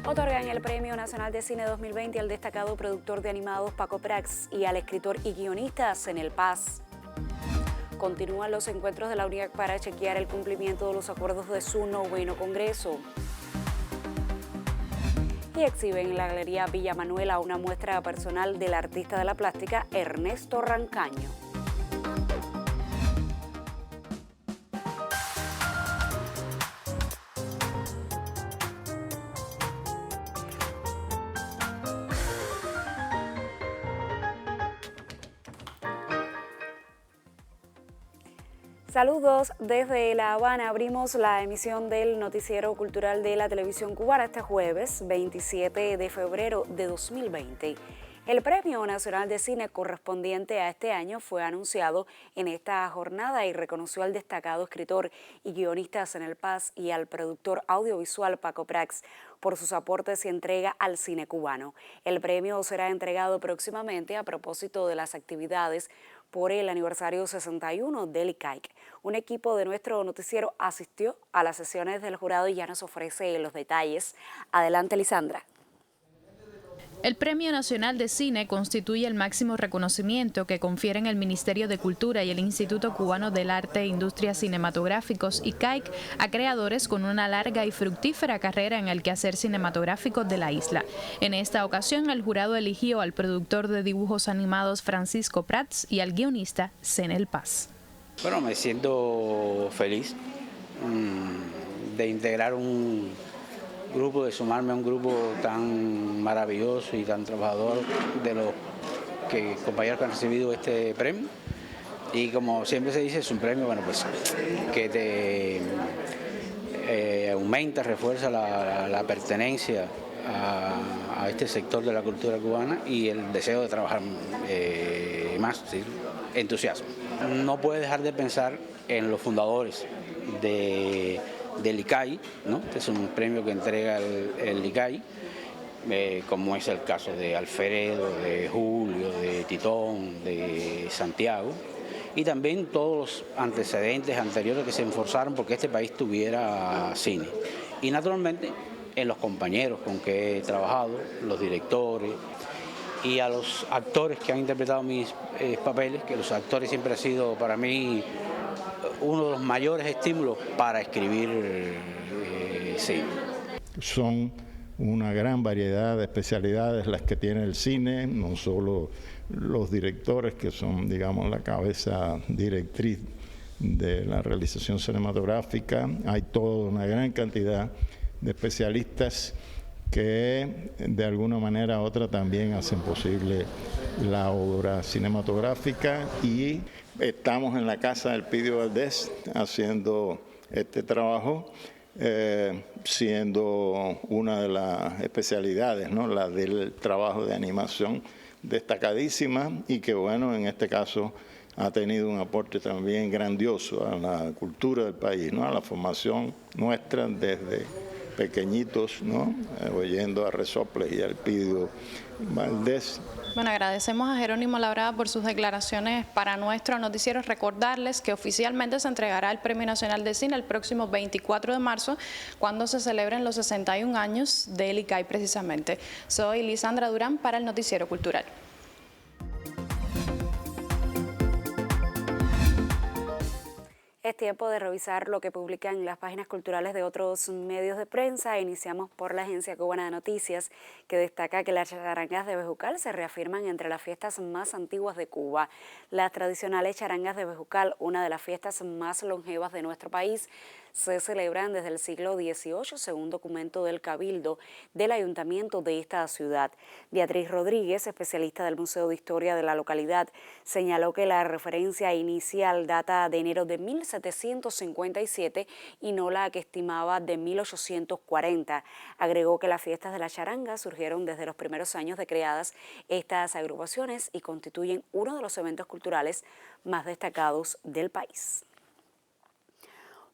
Otorgan el Premio Nacional de Cine 2020 al destacado productor de animados Paco Prats y al escritor y guionista Zenel Paz. Continúan los encuentros de la UNIAC para chequear el cumplimiento de los acuerdos de su 9º Congreso. Y exhiben en la Galería Villa Manuela una muestra personal del artista de la plástica Ernesto Rancaño. Saludos desde La Habana. Abrimos la emisión del noticiero cultural de la televisión cubana este jueves 27 de febrero de 2020. El Premio Nacional de Cine correspondiente a este año fue anunciado en esta jornada y reconoció al destacado escritor y guionista Zenel Paz y al productor audiovisual Paco Prats por sus aportes y entrega al cine cubano. El premio será entregado próximamente a propósito de las actividades por el aniversario 61 del ICAIC. Un equipo de nuestro noticiero asistió a las sesiones del jurado y ya nos ofrece los detalles. Adelante, Lisandra. El Premio Nacional de Cine constituye el máximo reconocimiento que confieren el Ministerio de Cultura y el Instituto Cubano del Arte e Industrias Cinematográficos, ICAIC, a creadores con una larga y fructífera carrera en el quehacer cinematográfico de la isla. En esta ocasión, el jurado eligió al productor de dibujos animados Francisco Prats y al guionista Zenel Paz. Bueno, me siento feliz de integrar un grupo, de sumarme a un grupo tan maravilloso y tan trabajador de los compañeros que han recibido este premio. Y como siempre se dice, es un premio, bueno, pues que te aumenta, refuerza la pertenencia a este sector de la cultura cubana y el deseo de trabajar más, ¿sí? Entusiasmo. No puede dejar de pensar en los fundadores del ICAI, ¿no? Este es un premio que entrega el ICAI, como es el caso de Alfredo, de Julio, de Titón, de Santiago, y también todos los antecedentes anteriores que se esforzaron porque este país tuviera cine. Y naturalmente en los compañeros con que he trabajado, los directores y a los actores que han interpretado mis papeles, que los actores siempre ha sido para mí uno de los mayores estímulos para escribir cine. Son una gran variedad de especialidades las que tiene el cine, no solo los directores que son, digamos, la cabeza directriz de la realización cinematográfica, hay toda una gran cantidad de especialistas que de alguna manera u otra también hacen posible la obra cinematográfica y estamos en la Casa del Pidio Valdés haciendo este trabajo, siendo una de las especialidades, ¿no? La del trabajo de animación destacadísima y que bueno, en este caso ha tenido un aporte también grandioso a la cultura del país, ¿no? A la formación nuestra desde pequeñitos, ¿no? Oyendo a Resoples y al Pidio Valdés. Bueno, agradecemos a Jerónimo Labrada por sus declaraciones para nuestro noticiero. Recordarles que oficialmente se entregará el Premio Nacional de Cine el próximo 24 de marzo, cuando se celebren los 61 años del ICAI precisamente. Soy Lisandra Durán para el Noticiero Cultural. Es tiempo de revisar lo que publican las páginas culturales de otros medios de prensa. Iniciamos por la Agencia Cubana de Noticias, que destaca que las charangas de Bejucal se reafirman entre las fiestas más antiguas de Cuba. Las tradicionales charangas de Bejucal, una de las fiestas más longevas de nuestro país, se celebran desde el siglo XVIII, según documento del Cabildo del Ayuntamiento de esta ciudad. Beatriz Rodríguez, especialista del Museo de Historia de la localidad, señaló que la referencia inicial data de enero de 1757 y no la que estimaba de 1840. Agregó que las fiestas de la charanga surgieron desde los primeros años de creadas estas agrupaciones y constituyen uno de los eventos culturales más destacados del país.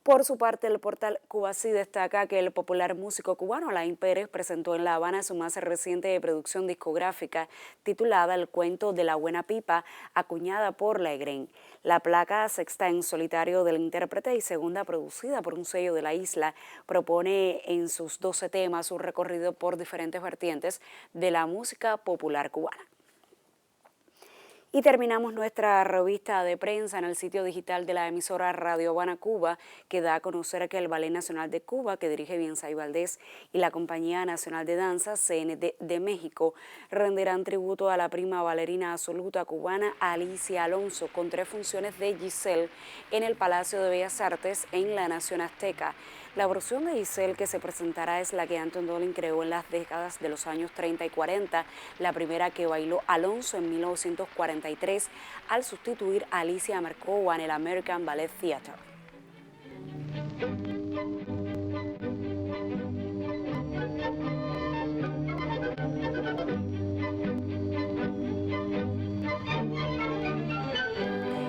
Por su parte, el portal Cubasí destaca que el popular músico cubano Alain Pérez presentó en La Habana su más reciente producción discográfica titulada El cuento de la buena pipa, acuñada por La Egren. La placa sexta en solitario del intérprete y segunda producida por un sello de la isla propone en sus 12 temas un recorrido por diferentes vertientes de la música popular cubana. Y terminamos nuestra revista de prensa en el sitio digital de la emisora Radio Habana Cuba, que da a conocer que el Ballet Nacional de Cuba, que dirige Biensay Valdés, y la Compañía Nacional de Danza, CND de México, rendirán tributo a la prima bailarina absoluta cubana Alicia Alonso con 3 funciones de Giselle en el Palacio de Bellas Artes en la Nación Azteca. La versión de Giselle que se presentará es la que Anton Dolin creó en las décadas de los años 30 y 40, la primera que bailó Alonso en 1943 al sustituir a Alicia Markova en el American Ballet Theatre.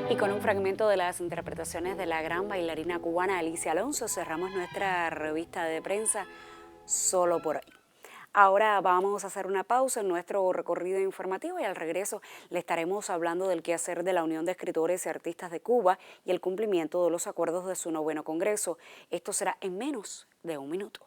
Y con un fragmento de las interpretaciones de la gran bailarina cubana Alicia Alonso cerramos nuestra revista de prensa solo por hoy. Ahora vamos a hacer una pausa en nuestro recorrido informativo y al regreso le estaremos hablando del quehacer de la Unión de Escritores y Artistas de Cuba y el cumplimiento de los acuerdos de su 9º Congreso. Esto será en menos de un minuto.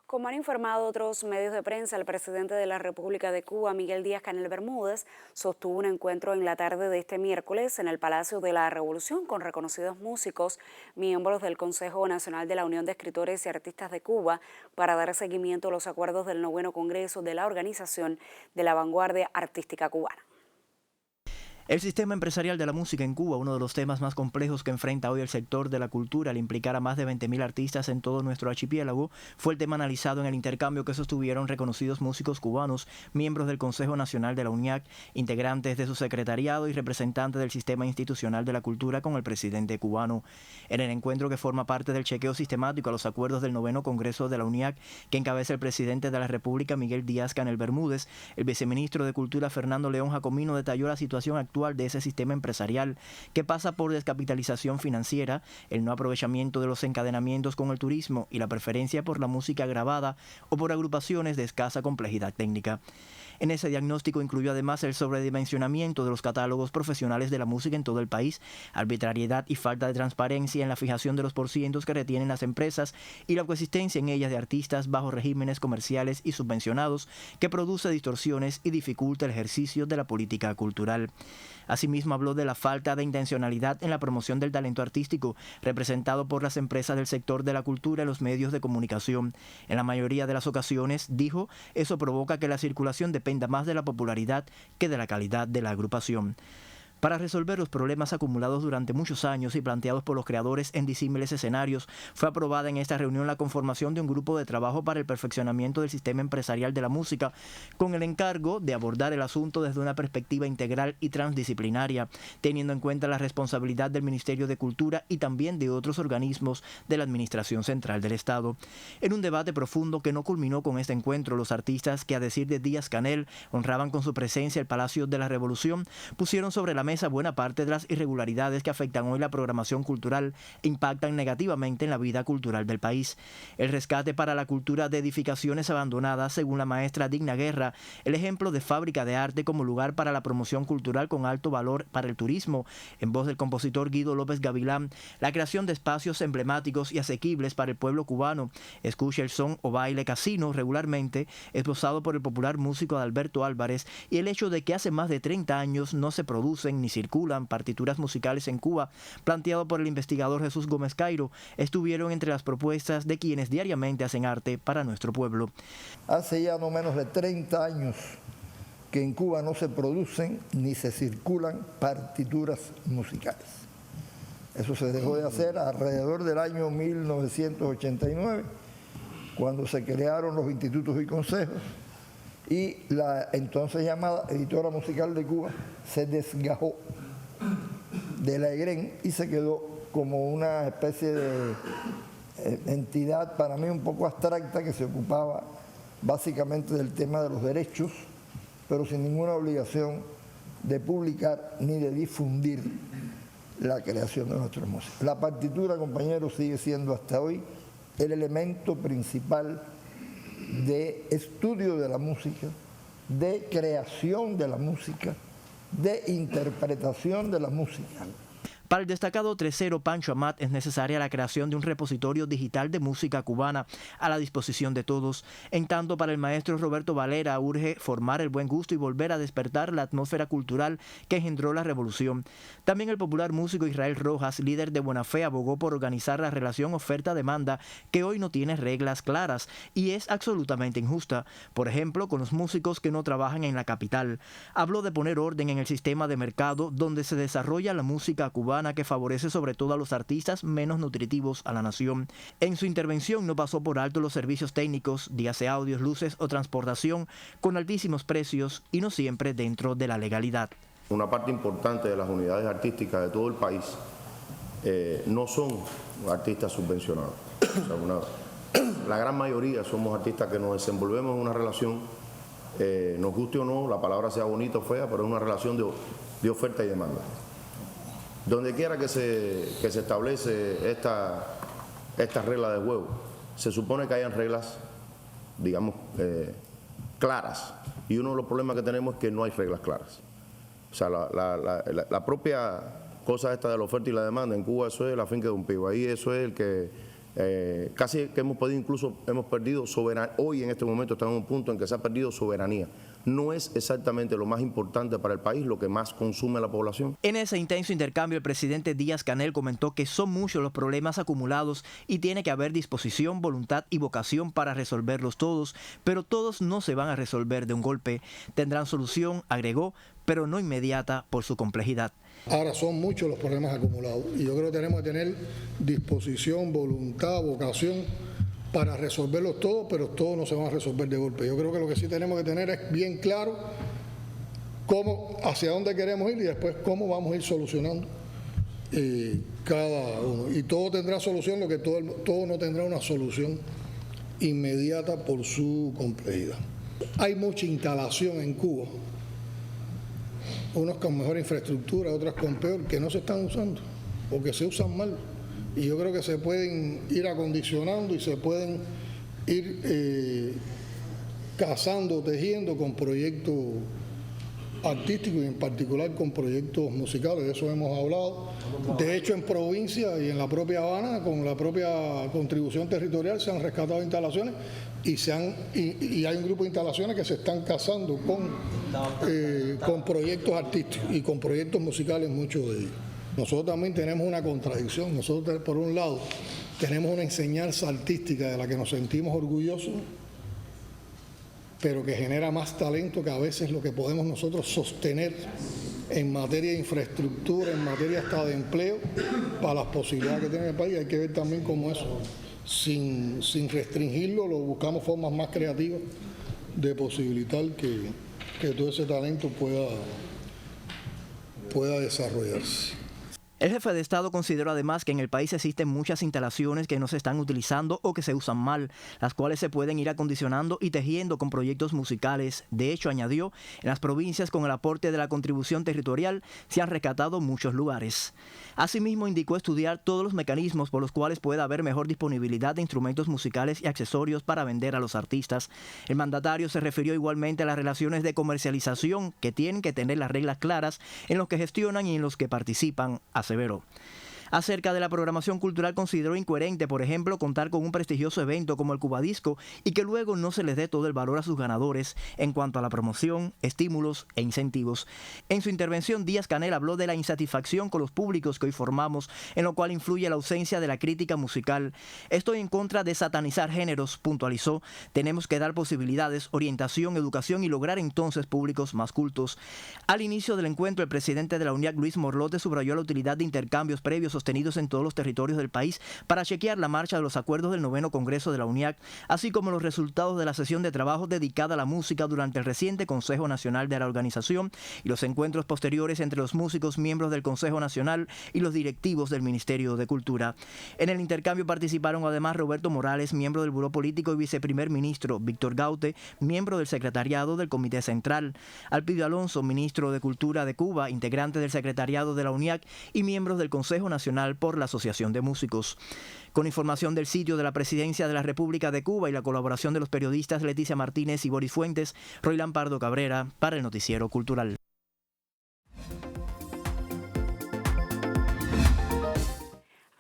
Como han informado otros medios de prensa, el presidente de la República de Cuba, Miguel Díaz-Canel Bermúdez, sostuvo un encuentro en la tarde de este miércoles en el Palacio de la Revolución con reconocidos músicos, miembros del Consejo Nacional de la Unión de Escritores y Artistas de Cuba, para dar seguimiento a los acuerdos del 9º Congreso de la Organización de la Vanguardia Artística Cubana. El sistema empresarial de la música en Cuba, uno de los temas más complejos que enfrenta hoy el sector de la cultura al implicar a más de 20.000 artistas en todo nuestro archipiélago, fue el tema analizado en el intercambio que sostuvieron reconocidos músicos cubanos, miembros del Consejo Nacional de la UNIAC, integrantes de su secretariado y representantes del sistema institucional de la cultura con el presidente cubano. En el encuentro, que forma parte del chequeo sistemático a los acuerdos del 9º Congreso de la UNIAC, que encabeza el presidente de la República, Miguel Díaz-Canel Bermúdez, el viceministro de Cultura, Fernando León Jacomino, detalló la situación actual de ese sistema empresarial que pasa por descapitalización financiera, el no aprovechamiento de los encadenamientos con el turismo y la preferencia por la música grabada o por agrupaciones de escasa complejidad técnica. En ese diagnóstico incluyó además el sobredimensionamiento de los catálogos profesionales de la música en todo el país, arbitrariedad y falta de transparencia en la fijación de los porcientos que retienen las empresas y la coexistencia en ellas de artistas bajo regímenes comerciales y subvencionados que produce distorsiones y dificulta el ejercicio de la política cultural. Asimismo, habló de la falta de intencionalidad en la promoción del talento artístico, representado por las empresas del sector de la cultura y los medios de comunicación. En la mayoría de las ocasiones, dijo, eso provoca que la circulación dependa más de la popularidad que de la calidad de la agrupación. Para resolver los problemas acumulados durante muchos años y planteados por los creadores en disímiles escenarios, fue aprobada en esta reunión la conformación de un grupo de trabajo para el perfeccionamiento del sistema empresarial de la música, con el encargo de abordar el asunto desde una perspectiva integral y transdisciplinaria, teniendo en cuenta la responsabilidad del Ministerio de Cultura y también de otros organismos de la Administración Central del Estado. En un debate profundo que no culminó con este encuentro, los artistas que, a decir de Díaz-Canel, honraban con su presencia el Palacio de la Revolución, pusieron sobre la mesa buena parte de las irregularidades que afectan hoy la programación cultural e impactan negativamente en la vida cultural del país. El rescate para la cultura de edificaciones abandonadas, según la maestra Digna Guerra, el ejemplo de fábrica de arte como lugar para la promoción cultural con alto valor para el turismo, en voz del compositor Guido López Gavilán, la creación de espacios emblemáticos y asequibles para el pueblo cubano, escucha el son o baile casino regularmente, esbozado por el popular músico Adalberto Álvarez, y el hecho de que hace más de 30 años no se producen ni circulan partituras musicales en Cuba, planteado por el investigador Jesús Gómez Cairo, estuvieron entre las propuestas de quienes diariamente hacen arte para nuestro pueblo. Hace ya no menos de 30 años que en Cuba no se producen ni se circulan partituras musicales. Eso se dejó de hacer alrededor del año 1989, cuando se crearon los institutos y consejos, y la entonces llamada Editora Musical de Cuba se desgajó de la EGREN y se quedó como una especie de entidad para mí un poco abstracta que se ocupaba básicamente del tema de los derechos, pero sin ninguna obligación de publicar ni de difundir la creación de nuestra música. La partitura, compañeros, sigue siendo hasta hoy el elemento principal de estudio de la música, de creación de la música, de interpretación de la música. Para el destacado tresero Pancho Amat es necesaria la creación de un repositorio digital de música cubana a la disposición de todos. En tanto, para el maestro Roberto Valera urge formar el buen gusto y volver a despertar la atmósfera cultural que engendró la revolución. También el popular músico Israel Rojas, líder de Buena Fe, abogó por organizar la relación oferta-demanda que hoy no tiene reglas claras y es absolutamente injusta. Por ejemplo, con los músicos que no trabajan en la capital. Habló de poner orden en el sistema de mercado donde se desarrolla la música cubana, que favorece sobre todo a los artistas menos nutritivos a la nación. En su intervención no pasó por alto los servicios técnicos, dígase audios, luces o transportación, con altísimos precios y no siempre dentro de la legalidad. Una parte importante de las unidades artísticas de todo el país no son artistas subvencionados. O sea, la gran mayoría somos artistas que nos desenvolvemos en una relación, nos guste o no, la palabra sea bonita o fea, pero es una relación de oferta y demanda. Donde quiera que se establece esta regla de juego, se supone que hayan reglas, digamos, claras. Y uno de los problemas que tenemos es que no hay reglas claras. O sea, la propia cosa esta de la oferta y la demanda en Cuba, eso es la finca de un pivo. Ahí eso es el que casi que hemos perdido soberanía. Hoy en este momento estamos en un punto en que se ha perdido soberanía. No es exactamente lo más importante para el país, lo que más consume la población. En ese intenso intercambio, el presidente Díaz-Canel comentó que son muchos los problemas acumulados y tiene que haber disposición, voluntad y vocación para resolverlos todos, pero todos no se van a resolver de un golpe. Tendrán solución, agregó, pero no inmediata por su complejidad. Ahora son muchos los problemas acumulados y yo creo que tenemos que tener disposición, voluntad, vocación para resolverlos todos, pero todos no se van a resolver de golpe. Yo creo que lo que sí tenemos que tener es bien claro hacia dónde queremos ir y después cómo vamos a ir solucionando cada uno. Y todo tendrá solución, lo que todo no tendrá una solución inmediata por su complejidad. Hay mucha instalación en Cuba, unos con mejor infraestructura, otras con peor, que no se están usando o que se usan mal. Y yo creo que se pueden ir acondicionando y se pueden ir casando, tejiendo con proyectos artísticos y en particular con proyectos musicales. De eso hemos hablado. De hecho, en provincia y en la propia Habana, con la propia contribución territorial, se han rescatado instalaciones y hay un grupo de instalaciones que se están casando con proyectos artísticos y con proyectos musicales, muchos de ellos. Nosotros también tenemos una contradicción. Nosotros, por un lado, tenemos una enseñanza artística de la que nos sentimos orgullosos, pero que genera más talento que a veces lo que podemos nosotros sostener en materia de infraestructura, en materia hasta de empleo, para las posibilidades que tiene el país. Hay que ver también cómo eso, sin restringirlo, lo buscamos formas más creativas de posibilitar que todo ese talento pueda desarrollarse. El jefe de Estado consideró además que en el país existen muchas instalaciones que no se están utilizando o que se usan mal, las cuales se pueden ir acondicionando y tejiendo con proyectos musicales. De hecho, añadió, en las provincias con el aporte de la contribución territorial se han rescatado muchos lugares. Asimismo, indicó estudiar todos los mecanismos por los cuales pueda haber mejor disponibilidad de instrumentos musicales y accesorios para vender a los artistas. El mandatario se refirió igualmente a las relaciones de comercialización que tienen que tener las reglas claras en los que gestionan y en los que participan, aseveró. Acerca de la programación cultural, consideró incoherente, por ejemplo, contar con un prestigioso evento como el Cubadisco y que luego no se les dé todo el valor a sus ganadores en cuanto a la promoción, estímulos e incentivos. En su intervención, Díaz-Canel habló de la insatisfacción con los públicos que hoy formamos, en lo cual influye la ausencia de la crítica musical. Estoy en contra de satanizar géneros, puntualizó. Tenemos que dar posibilidades, orientación, educación y lograr entonces públicos más cultos. Al inicio del encuentro, el presidente de la UNIAC, Luis Morlote, subrayó la utilidad de intercambios previos sostenidos en todos los territorios del país para chequear la marcha de los acuerdos del 9º Congreso de la UNIAC, así como los resultados de la sesión de trabajo dedicada a la música durante el reciente Consejo Nacional de la organización y los encuentros posteriores entre los músicos miembros del Consejo Nacional y los directivos del Ministerio de Cultura. En el intercambio participaron además Roberto Morales, miembro del Buró Político y viceprimer ministro, Víctor Gaute, miembro del secretariado del Comité Central, Alpidio Alonso, ministro de Cultura de Cuba, integrante del secretariado de la UNIAC y miembros del Consejo Nacional por la Asociación de Músicos. Con información del sitio de la Presidencia de la República de Cuba y la colaboración de los periodistas Leticia Martínez y Boris Fuentes, Roilán Pardo Cabrera para el Noticiero Cultural.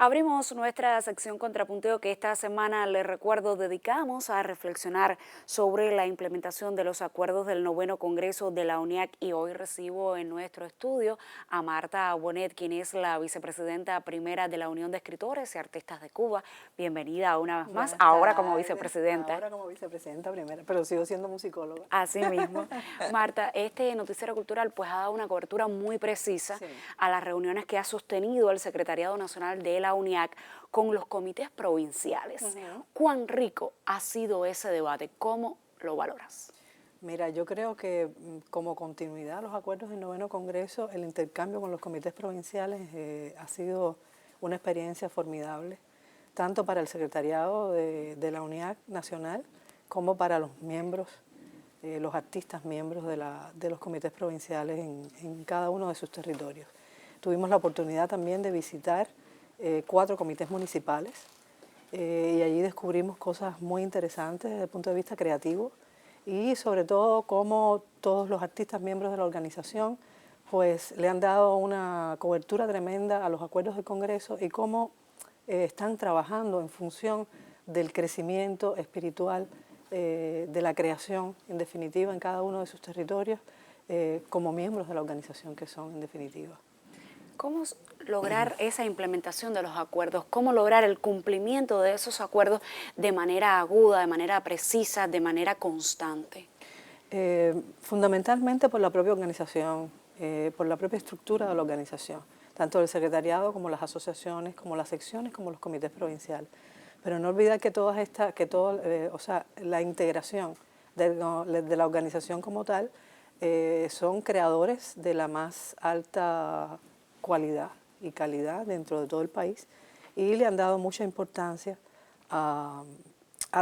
Abrimos nuestra sección Contrapunteo que esta semana, les recuerdo, dedicamos a reflexionar sobre la implementación de los acuerdos del 9º Congreso de la UNIAC y hoy recibo en nuestro estudio a Marta Bonet, quien es la vicepresidenta primera de la Unión de Escritores y Artistas de Cuba. Bienvenida una vez más, ahora como vicepresidenta. Ahora como vicepresidenta primera, pero sigo siendo musicóloga. Así mismo. Marta, este noticiero cultural pues ha dado una cobertura muy precisa a las reuniones que ha sostenido el Secretariado Nacional de la UNIAC con los comités provinciales. ¿Cuán rico ha sido ese debate? ¿Cómo lo valoras? Mira, yo creo que como continuidad a los acuerdos del 9º Congreso, el intercambio con los comités provinciales ha sido una experiencia formidable, tanto para el secretariado de la UNIAC nacional como para los miembros, los artistas miembros de los comités provinciales en cada uno de sus territorios. Tuvimos la oportunidad también de visitar 4 comités municipales y allí descubrimos cosas muy interesantes desde el punto de vista creativo y sobre todo cómo todos los artistas miembros de la organización pues le han dado una cobertura tremenda a los acuerdos del Congreso y cómo están trabajando en función del crecimiento espiritual, de la creación en definitiva en cada uno de sus territorios como miembros de la organización que son en definitiva. ¿Cómo lograr esa implementación de los acuerdos? ¿Cómo lograr el cumplimiento de esos acuerdos de manera aguda, de manera precisa, de manera constante? Fundamentalmente por la propia organización, por la propia estructura de la organización, tanto el secretariado como las asociaciones, como las secciones, como los comités provinciales. Pero no olvidar que la integración de la organización como tal son creadores de la más alta cualidad y calidad dentro de todo el país y le han dado mucha importancia a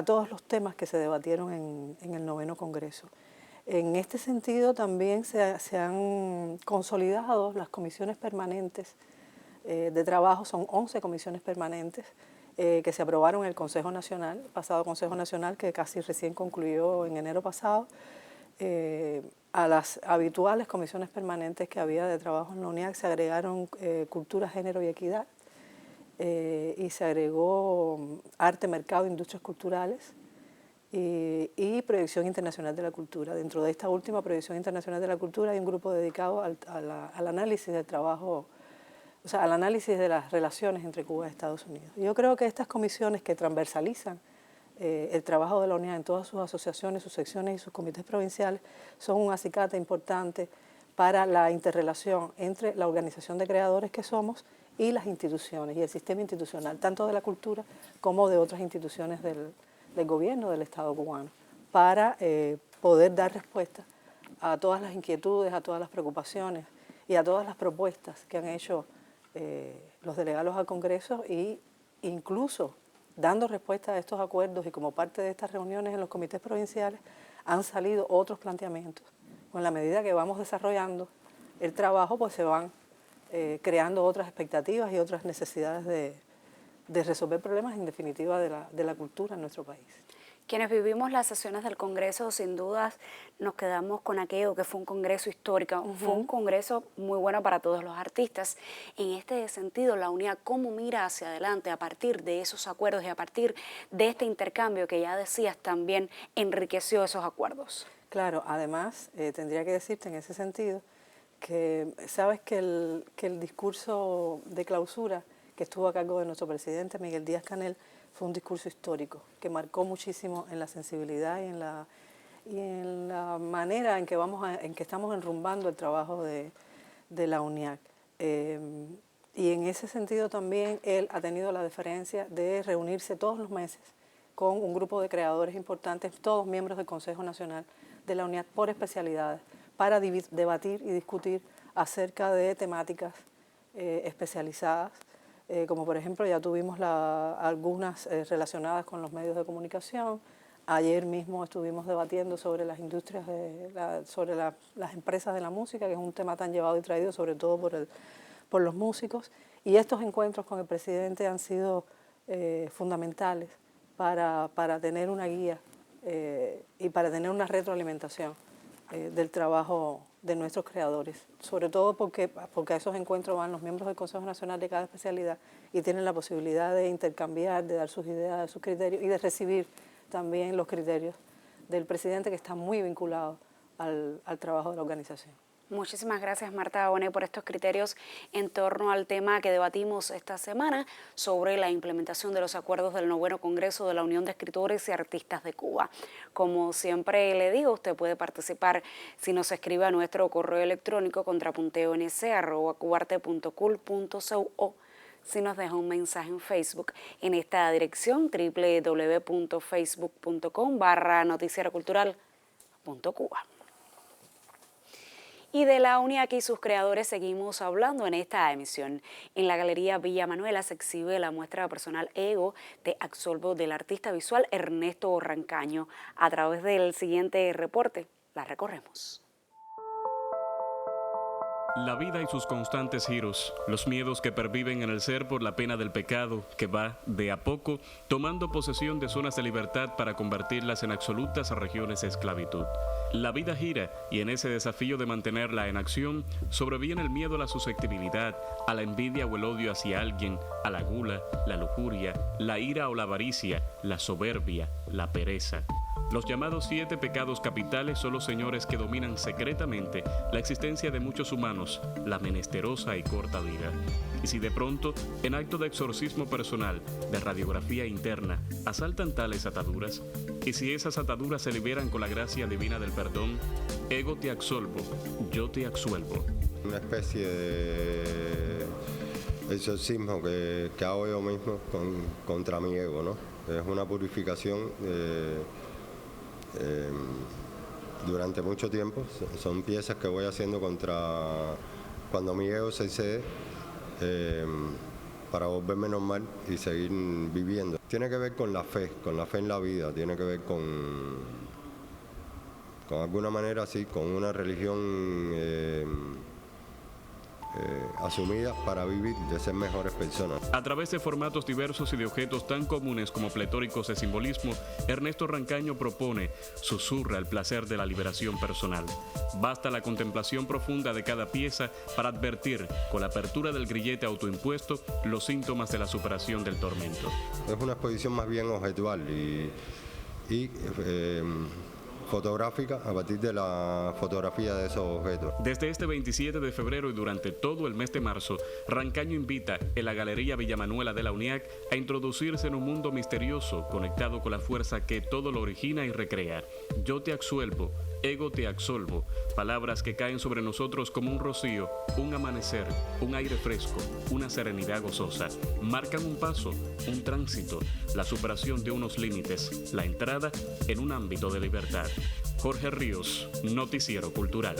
todos los temas que se debatieron en el 9º Congreso. En este sentido también se han consolidado las comisiones permanentes de trabajo, son 11 comisiones permanentes que se aprobaron en el Consejo Nacional, pasado Consejo Nacional que casi recién concluyó en enero pasado, a las habituales comisiones permanentes que había de trabajo en la UNIAC se agregaron cultura, género y equidad y se agregó arte, mercado, industrias culturales y proyección internacional de la cultura. Dentro de esta última proyección internacional de la cultura hay un grupo dedicado al análisis del trabajo, o sea, al análisis de las relaciones entre Cuba y Estados Unidos. Yo creo que estas comisiones que transversalizan el trabajo de la UNIAC en todas sus asociaciones, sus secciones y sus comités provinciales son un acicate importante para la interrelación entre la organización de creadores que somos y las instituciones y el sistema institucional, tanto de la cultura como de otras instituciones del gobierno del Estado cubano, para poder dar respuesta a todas las inquietudes, a todas las preocupaciones y a todas las propuestas que han hecho los delegados al Congreso e incluso dando respuesta a estos acuerdos y como parte de estas reuniones en los comités provinciales han salido otros planteamientos. Con la medida que vamos desarrollando el trabajo, pues se van creando otras expectativas y otras necesidades de resolver problemas en definitiva de la cultura en nuestro país. Quienes vivimos las sesiones del Congreso, sin dudas, nos quedamos con aquello que fue un congreso histórico, fue un congreso muy bueno para todos los artistas. En este sentido, la UNIAC, ¿cómo mira hacia adelante a partir de esos acuerdos y a partir de este intercambio que ya decías también enriqueció esos acuerdos? Claro, además, tendría que decirte en ese sentido que sabes que el discurso de clausura que estuvo a cargo de nuestro presidente Miguel Díaz-Canel fue un discurso histórico que marcó muchísimo en la sensibilidad y en la manera en que estamos enrumbando el trabajo de la UNIAC. Y en ese sentido también él ha tenido la deferencia de reunirse todos los meses con un grupo de creadores importantes, todos miembros del Consejo Nacional de la UNIAC por especialidades, para debatir y discutir acerca de temáticas especializadas, como por ejemplo ya tuvimos algunas relacionadas con los medios de comunicación. Ayer mismo estuvimos debatiendo sobre las industrias, sobre las empresas de la música, que es un tema tan llevado y traído sobre todo por los músicos. Y estos encuentros con el presidente han sido fundamentales para tener una guía y para tener una retroalimentación del trabajo de nuestros creadores, sobre todo porque a esos encuentros van los miembros del Consejo Nacional de cada especialidad y tienen la posibilidad de intercambiar, de dar sus ideas, de sus criterios y de recibir también los criterios del presidente, que está muy vinculado al trabajo de la organización. Muchísimas gracias, Marta Bonet, por estos criterios en torno al tema que debatimos esta semana sobre la implementación de los acuerdos del 9º Congreso de la Unión de Escritores y Artistas de Cuba. Como siempre le digo, usted puede participar si nos escribe a nuestro correo electrónico contrapunteo.nc@cuarte.cul.cu o si nos deja un mensaje en Facebook en esta dirección www.facebook.com/noticiarocultural.cuba. Y de la UNIAC y sus creadores seguimos hablando en esta emisión. En la Galería Villa Manuela se exhibe la muestra personal Ego Te Absolvo del artista visual Ernesto Rancaño. A través del siguiente reporte la recorremos. La vida y sus constantes giros, los miedos que perviven en el ser por la pena del pecado, que va, de a poco, tomando posesión de zonas de libertad para convertirlas en absolutas regiones de esclavitud. La vida gira y en ese desafío de mantenerla en acción, sobreviene el miedo a la susceptibilidad, a la envidia o el odio hacia alguien, a la gula, la lujuria, la ira o la avaricia, la soberbia, la pereza. Los llamados 7 pecados capitales son los señores que dominan secretamente la existencia de muchos humanos, la menesterosa y corta vida. Y si de pronto, en acto de exorcismo personal, de radiografía interna, asaltan tales ataduras, y si esas ataduras se liberan con la gracia divina del perdón, ego te absolvo, yo te absuelvo. Una especie de exorcismo que hago yo mismo contra mi ego, ¿no? Es una purificación durante mucho tiempo. Son piezas que voy haciendo cuando mi ego se excede, para volverme normal y seguir viviendo. Tiene que ver con la fe en la vida, tiene que ver con alguna manera así, con una religión asumidas para vivir, de ser mejores personas. A través de formatos diversos y de objetos tan comunes como pletóricos de simbolismo, Ernesto Rancaño propone, susurra el placer de la liberación personal. Basta la contemplación profunda de cada pieza para advertir, con la apertura del grillete autoimpuesto, los síntomas de la superación del tormento. Es una exposición más bien objetual y fotográfica a partir de la fotografía de esos objetos. Desde este 27 de febrero y durante todo el mes de marzo, Rancaño invita en la Galería Villa Manuela de la UNIAC a introducirse en un mundo misterioso conectado con la fuerza que todo lo origina y recrea. Yo te absuelvo, ego te absolvo, palabras que caen sobre nosotros como un rocío, un amanecer, un aire fresco, una serenidad gozosa. Marcan un paso, un tránsito, la superación de unos límites, la entrada en un ámbito de libertad. Jorge Ríos, Noticiero Cultural.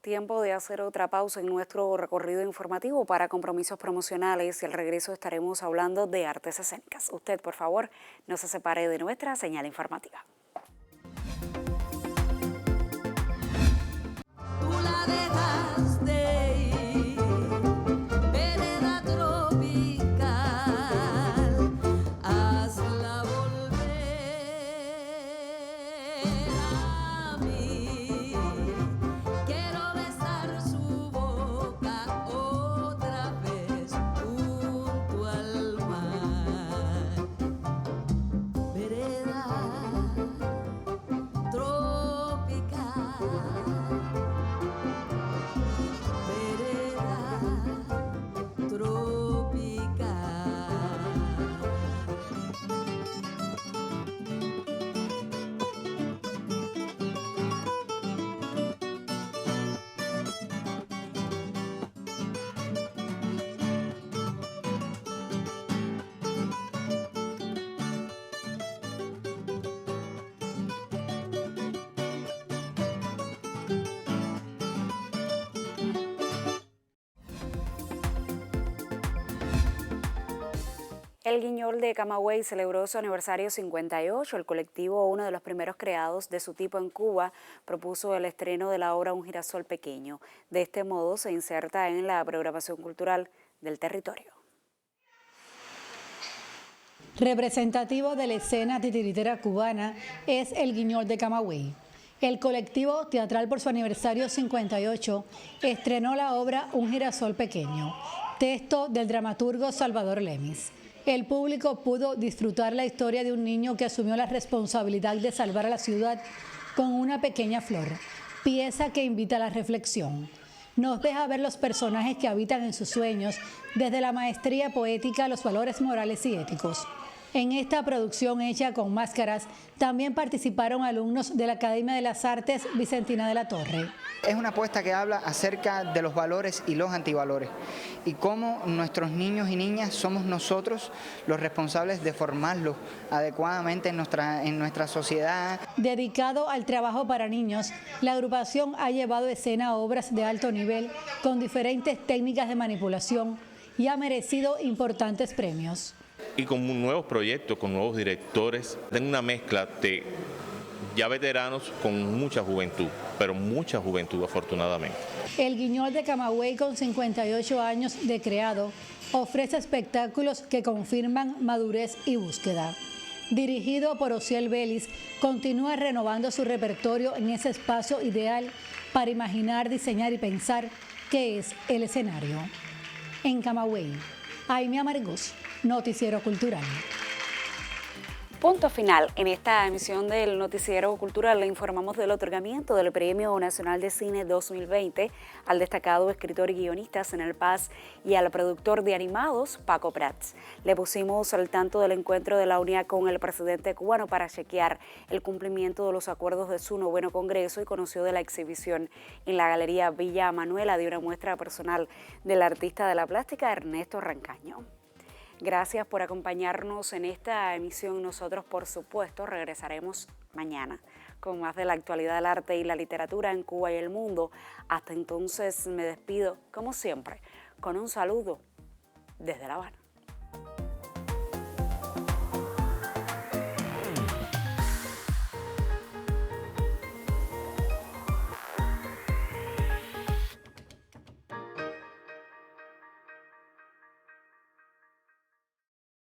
tiempo de hacer otra pausa en nuestro recorrido informativo para compromisos promocionales y al regreso estaremos hablando de artes escénicas. Usted, por favor, no se separe de nuestra señal informativa. El Guiñol de Camagüey celebró su aniversario 58. El colectivo, uno de los primeros creados de su tipo en Cuba, propuso el estreno de la obra Un girasol pequeño. De este modo se inserta en la programación cultural del territorio. Representativo de la escena titiritera cubana es el Guiñol de Camagüey. El colectivo teatral, por su aniversario 58, estrenó la obra Un girasol pequeño, texto del dramaturgo Salvador Lemis. El público pudo disfrutar la historia de un niño que asumió la responsabilidad de salvar a la ciudad con una pequeña flor, pieza que invita a la reflexión. Nos deja ver los personajes que habitan en sus sueños, desde la maestría poética a los valores morales y éticos. En esta producción hecha con máscaras también participaron alumnos de la Academia de las Artes Vicentina de la Torre. Es una apuesta que habla acerca de los valores y los antivalores y cómo nuestros niños y niñas somos nosotros los responsables de formarlos adecuadamente en nuestra sociedad. Dedicado al trabajo para niños, la agrupación ha llevado a escena obras de alto nivel con diferentes técnicas de manipulación y ha merecido importantes premios. Y con nuevos proyectos, con nuevos directores, en una mezcla de ya veteranos con mucha juventud, pero mucha juventud afortunadamente. El Guiñol de Camagüey, con 58 años de creado, ofrece espectáculos que confirman madurez y búsqueda. Dirigido por Osiel Vélez, continúa renovando su repertorio en ese espacio ideal para imaginar, diseñar y pensar qué es el escenario. En Camagüey, Aimee Amargós, Noticiero Cultural. Punto final. En esta emisión del Noticiero Cultural le informamos del otorgamiento del Premio Nacional de Cine 2020 al destacado escritor y guionista Zenel Paz y al productor de animados Paco Prats. Le pusimos al tanto del encuentro de la UNIA con el presidente cubano para chequear el cumplimiento de los acuerdos de su 9º Congreso y conoció de la exhibición en la Galería Villa Manuela de una muestra personal del artista de la plástica Ernesto Rancaño. Gracias por acompañarnos en esta emisión. Nosotros, por supuesto, regresaremos mañana con más de la actualidad del arte y la literatura en Cuba y el mundo. Hasta entonces me despido, como siempre, con un saludo desde La Habana.